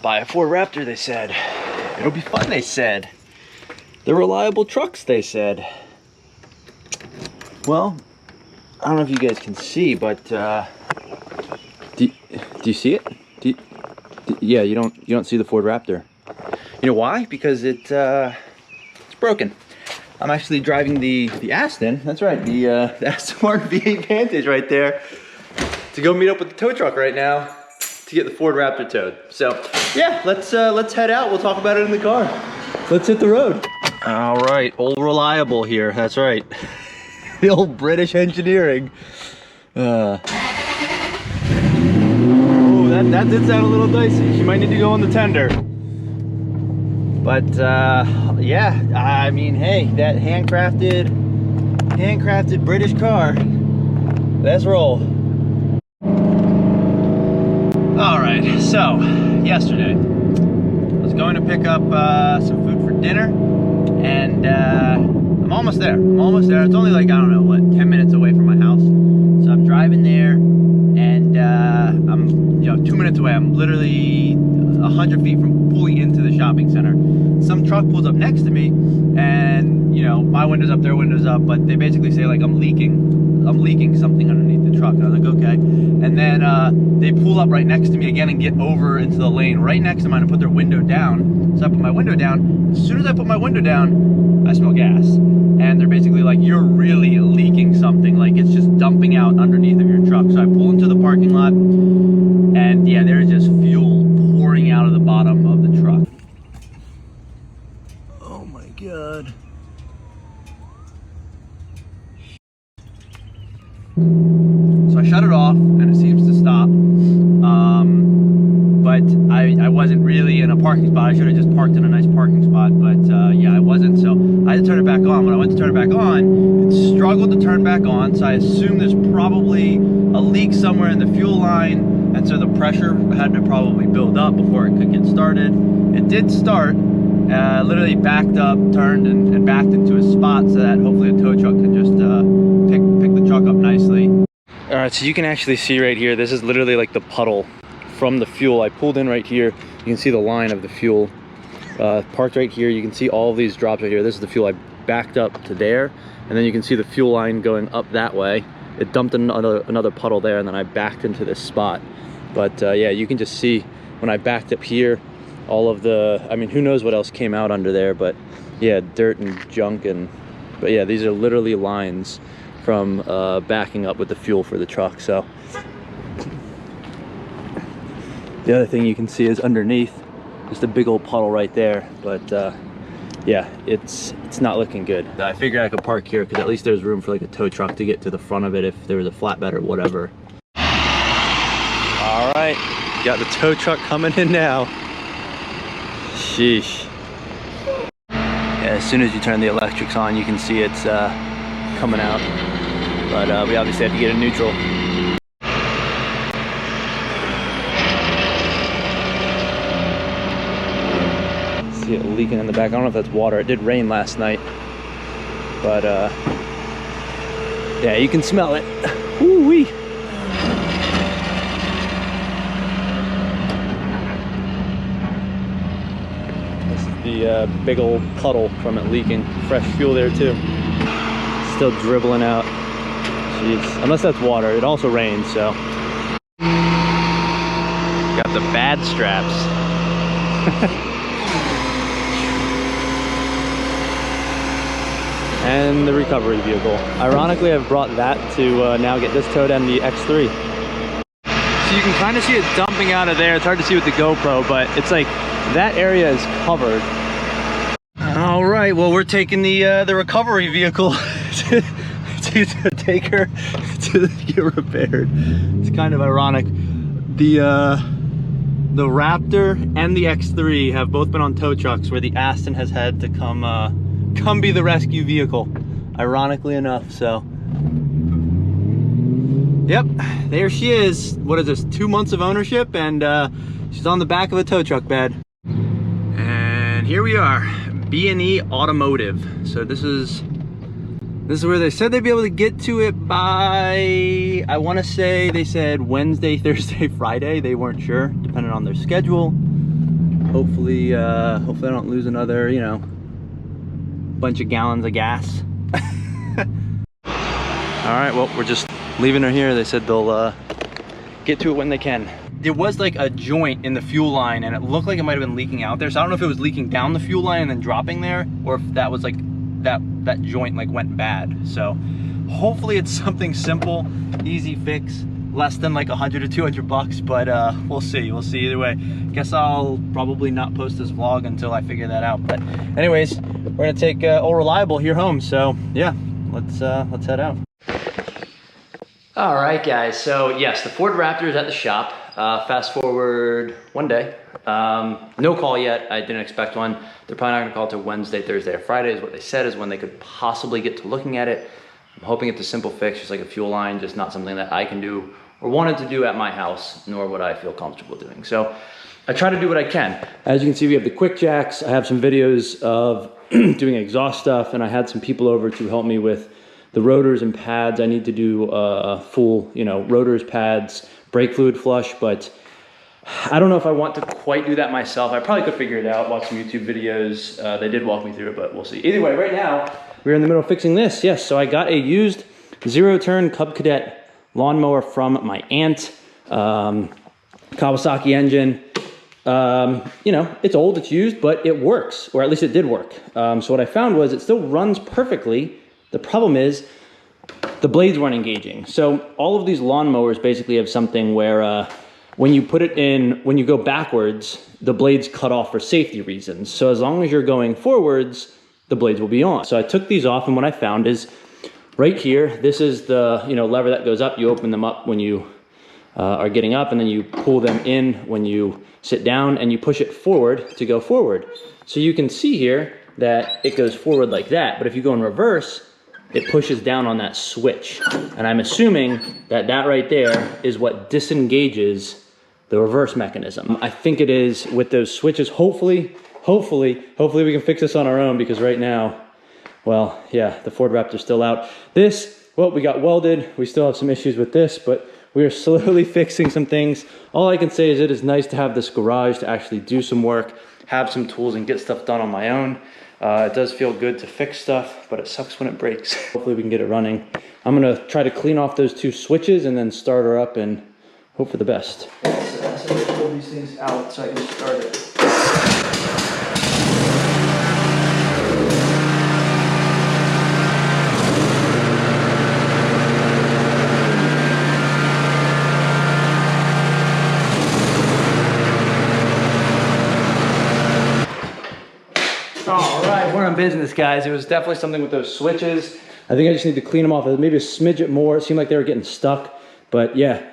buy a Ford Raptor, they said. It'll be fun, they said. They're reliable trucks, they said. Well, I don't know if you guys can see, but do you see it? Yeah, you don't see the Ford Raptor. You know why? Because it's broken. I'm actually driving the Aston. That's right, the Aston Martin V8 Vantage right there to go meet up with the tow truck right now to get the Ford Raptor towed. So yeah, let's head out. We'll talk about it in the car. Let's hit the road. All right, old reliable here. That's right. The old British engineering. Oh, that did sound a little dicey. She might need to go on the tender. But yeah, I mean, hey, that handcrafted British car. Let's roll. All right, so yesterday I was going to pick up some food for dinner, and I'm almost there. It's only like, I don't know, what, 10 minutes away from my house. So I'm driving there, and I'm 2 minutes away. I'm literally 100 feet from pulling into the shopping center. Some truck pulls up next to me, and my window's up, their window's up, but they basically say like I'm leaking something underneath the truck. And I was like, okay. And then they pull up right next to me again and get over into the lane right next to mine and put their window down. So I put my window down. As soon as I put my window down, I smell gas. And they're basically like, you're really leaking something. Like, it's just dumping out underneath of your truck. So I pull into the parking lot, and yeah, there's just fuel pouring out of the bottom of the truck. Oh my God. So I shut it off, and it seems to stop. But I wasn't really in a parking spot. I should have just parked in a nice parking spot, but yeah, I wasn't, so I had to turn it back on. When I went to turn it back on, it struggled to turn back on, so I assume there's probably a leak somewhere in the fuel line, and so the pressure had to probably build up before it could get started. It did start, literally backed up, turned, and backed into a spot so that hopefully a tow truck can just pick the truck up nicely. All right, so you can actually see right here, this is literally like the puddle from the fuel. I pulled in right here. You can see the line of the fuel parked right here. You can see all of these drops right here. This is the fuel. I backed up to there, and then you can see the fuel line going up that way. It dumped another puddle there, and then I backed into this spot. But yeah, you can just see when I backed up here, all of the, I mean, who knows what else came out under there, but yeah, dirt and junk. But yeah, these are literally lines from backing up with the fuel for the truck. So the other thing you can see is underneath, just a big old puddle right there. But yeah, it's not looking good. I figured I could park here because at least there's room for like a tow truck to get to the front of it if there was a flatbed or whatever. All right, got the tow truck coming in now. Sheesh. Yeah, as soon as you turn the electrics on, you can see it's coming out. But we obviously had to get it neutral. See it leaking in the back. I don't know if that's water. It did rain last night, but yeah, you can smell it. Woo-wee. This is the big old puddle from it leaking. Fresh fuel there too. Still dribbling out. Jeez. Unless that's water. It also rains, so. Got the bad straps. And the recovery vehicle. Ironically, I've brought that to now get this towed and the X3. So you can kind of see it dumping out of there. It's hard to see with the GoPro, but it's like that area is covered. All right, well, we're taking the recovery vehicle to take her to get repaired. It's kind of ironic. The Raptor and the X3 have both been on tow trucks where the Aston has had to come be the rescue vehicle, ironically enough. So yep, there she is. What is this, 2 months of ownership, and she's on the back of a tow truck bed. And here we are, B&E Automotive. So this is where they said they'd be able to get to it by, I want to say they said Wednesday, Thursday, Friday. They weren't sure, depending on their schedule. Hopefully, hopefully I don't lose another, you know, bunch of gallons of gas. All right, well, we're just leaving her here. They said they'll get to it when they can. There was like a joint in the fuel line and it looked like it might have been leaking out there. So I don't know if it was leaking down the fuel line and then dropping there, or if that was like, that joint like went bad. So hopefully it's something simple, easy fix, less than like 100 or 200 bucks, but we'll see either way. Guess I'll probably not post this vlog until I figure that out. But anyways, we're gonna take Old Reliable here home. So yeah, let's head out. All right, guys, so yes, the Ford Raptor is at the shop. Fast forward one day. No call yet, I didn't expect one. They're probably not gonna call till Wednesday, Thursday, or Friday is what they said is when they could possibly get to looking at it. I'm hoping it's a simple fix, just like a fuel line, just not something that I can do or wanted to do at my house, nor would I feel comfortable doing. So I try to do what I can. As you can see, we have the quick jacks. I have some videos of doing exhaust stuff, and I had some people over to help me with the rotors and pads. I need to do a full, you know, rotors, pads, brake fluid flush, but I don't know if I want to quite do that myself. I probably could figure it out, watch some YouTube videos. They did walk me through it, but we'll see. Either way, right now, we're in the middle of fixing this. Yes, so I got a used zero-turn Cub Cadet lawnmower from my aunt. Kawasaki engine. You know, it's old, it's used, but it works, or at least it did work. So what I found was it still runs perfectly. The problem is the blades weren't engaging. So all of these lawnmowers basically have something where when you put it in, when you go backwards, the blades cut off for safety reasons. So as long as you're going forwards, the blades will be on. So I took these off, and what I found is right here, this is the, you know, lever that goes up. You open them up when you are getting up, and then you pull them in when you sit down, and you push it forward to go forward. So you can see here that it goes forward like that, but if you go in reverse, it pushes down on that switch. And I'm assuming that that right there is what disengages the reverse mechanism. I think it is with those switches. Hopefully we can fix this on our own, because right now, well, yeah, the Ford Raptor's still out. This, well, we got welded. We still have some issues with this, but we are slowly fixing some things. All I can say is it is nice to have this garage to actually do some work, have some tools, and get stuff done on my own. It does feel good to fix stuff, but it sucks when it breaks. Hopefully we can get it running. I'm gonna try to clean off those two switches and then start her up and hope for the best. So I'm gonna pull these things out so I can start it. All right, we're in business, guys. It was definitely something with those switches. I think I just need to clean them off maybe a smidget more. It seemed like they were getting stuck, but yeah.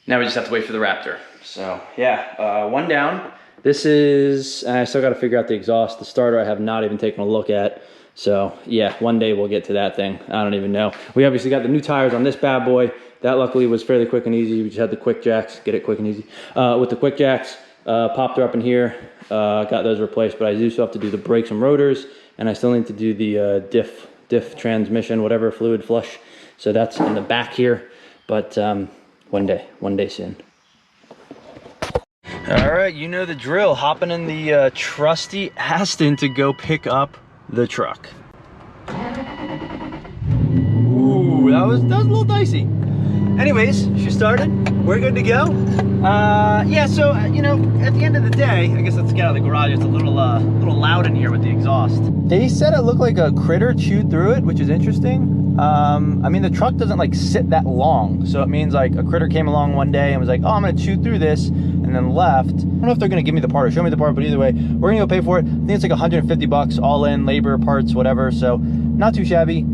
Now we just have to wait for the Raptor. So yeah, one down. This is, I still got to figure out the exhaust. The starter I have not even taken a look at. So yeah, one day we'll get to that thing. I don't even know. We obviously got the new tires on this bad boy. That luckily was fairly quick and easy. We just had the quick jacks, get it quick and easy. With the quick jacks, popped her up in here. Got those replaced, but I do still have to do the brakes and rotors, and I still need to do the diff transmission, whatever, fluid flush. So that's in the back here, but one day soon. All right, you know the drill. Hopping in the trusty Aston to go pick up the truck. Ooh, that was a little dicey. Anyways, she started. We're good to go. Yeah, so you know, at the end of the day, I guess let's get out of the garage. It's a little loud in here with the exhaust. They said it looked like a critter chewed through it, which is interesting. I mean, the truck doesn't like sit that long, so it means like a critter came along one day and was like, oh, I'm gonna chew through this, and then left. I don't know if they're gonna give me the part or show me the part, but either way, we're gonna go pay for it. I think it's like 150 bucks all in, labor, parts, whatever. So not too shabby.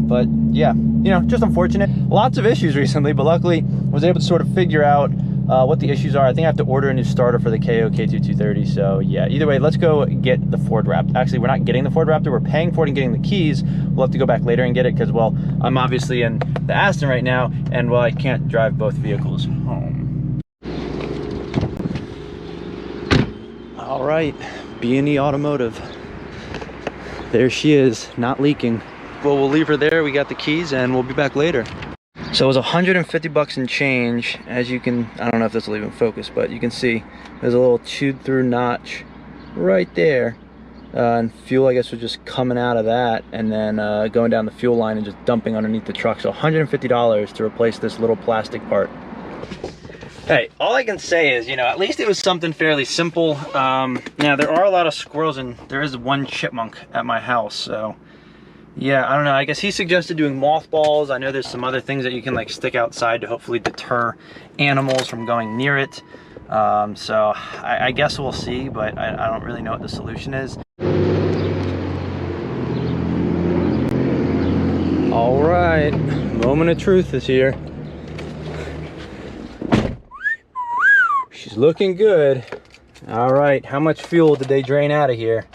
But yeah, you know, just unfortunate. Lots of issues recently, but luckily was able to sort of figure out what the issues are. I think I have to order a new starter for the KO K2230. So yeah, either way, let's go get the Ford Raptor. Actually, we're not getting the Ford Raptor. We're paying for it and getting the keys. We'll have to go back later and get it because, well, I'm obviously in the Aston right now, and well, I can't drive both vehicles home. All right, B&E Automotive. There she is, not leaking. Well, we'll leave her there. We got the keys and we'll be back later. So it was 150 bucks and change. As you can, I don't know if this will even focus, but you can see there's a little chewed through notch right there. And fuel, I guess, was just coming out of that and then going down the fuel line and just dumping underneath the truck. So $150 to replace this little plastic part. Hey, all I can say is, you know, at least it was something fairly simple. Now, there are a lot of squirrels and there is one chipmunk at my house, so yeah, I don't know. I guess he suggested doing mothballs. I know there's some other things that you can like stick outside to hopefully deter animals from going near it. So I guess we'll see, but I don't really know what the solution is. All right, moment of truth is here. She's looking good. All right, how much fuel did they drain out of here?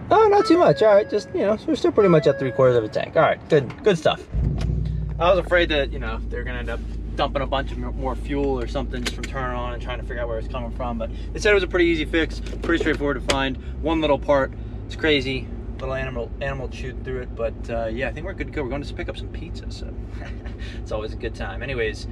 Oh, not too much. All right, just, you know, we're still pretty much at 3/4 of a tank. All right, good stuff. I was afraid that, you know, they're gonna end up dumping a bunch of more fuel or something just from turning on and trying to figure out where it's coming from, but they said it was a pretty easy fix, pretty straightforward to find. One little part, it's crazy, little animal chewed through it, but yeah, I think we're good to go. We're going to pick up some pizza, so it's always a good time. Anyways,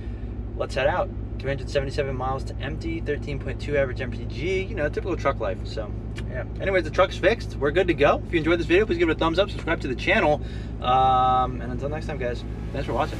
let's head out. 377 miles to empty, 13.2 average MPG, you know, typical truck life. So yeah, anyways, the truck's fixed, we're good to go. If you enjoyed this video, please give it a thumbs up, subscribe to the channel, and until next time, guys, thanks for watching.